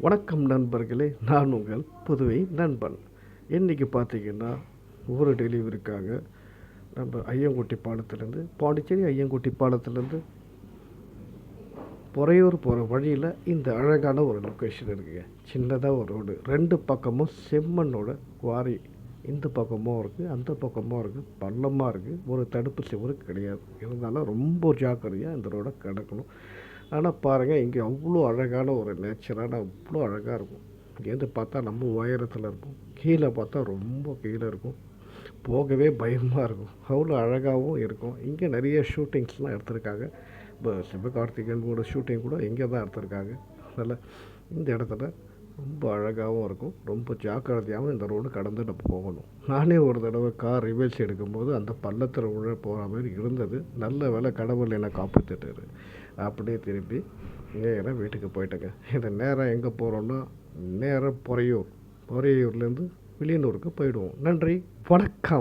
வணக்கம் நண்பர்களே, நான் உங்கள் புதுவை நண்பன். இன்றைக்கி பார்த்தீங்கன்னா ஒரு டெலிவரிக்காக நம்ம ஐயங்குட்டி பாலத்துலேருந்து பாண்டிச்சேரி ஐயங்குட்டி பாலத்துலேருந்து பொறையூர் போகிற வழியில் இந்த அழகான ஒரு லொக்கேஷன் இருக்குங்க. சின்னதாக ஒரு ரோடு, 2 பக்கமும் செம்மண்ணோட குவாரி. இந்த பக்கமும் இருக்குது, அந்த பக்கமும் இருக்குது, பள்ளமாக இருக்குது. ஒரு தடுப்பு சுவர் கிடையாது. இருந்தாலும் ரொம்ப ஜாக்கிரதையாக இந்த ரோடை கடக்கணும். ஆனால் பாருங்கள், இங்கே அவ்வளோ அழகான ஒரு நேச்சரான அவ்வளோ அழகாக இருக்கும். இங்கேருந்து பார்த்தா நம்ம உயரத்தில் இருக்கும், கீழே பார்த்தா ரொம்ப கீழே இருக்கும். போகவே பயமாக இருக்கும், அவ்வளோ அழகாகவும் இருக்கும். இங்கே நிறைய ஷூட்டிங்ஸ்லாம் எடுத்திருக்காங்க. இப்போ சிவகார்த்திகேயனோட ஷூட்டிங் கூட இங்கே தான் எடுத்திருக்காங்க. அதனால் இந்த இடத்துல ரொம்ப அழகாகவும் இருக்கும். ரொம்ப ஜாக்கிரதையாகவும் இந்த ரோடு கடந்து நம்ம போகணும். நானே ஒரு தடவை கார் ரிவர்ஸ் எடுக்கும்போது அந்த பள்ளத்தில் உள்ள போகிற மாதிரி இருந்தது. நல்ல வேலை கடவுள் என்னை காப்பாற்றிட்டாரு. அப்படியே திருப்பி நேராக வீட்டுக்கு போயிட்டேங்க. இது நேராக எங்கே போகிறோன்னா, நேராக பொறையூர்லேருந்து வில்லியனூருக்கு போயிடுவோம். நன்றி, வணக்கம்.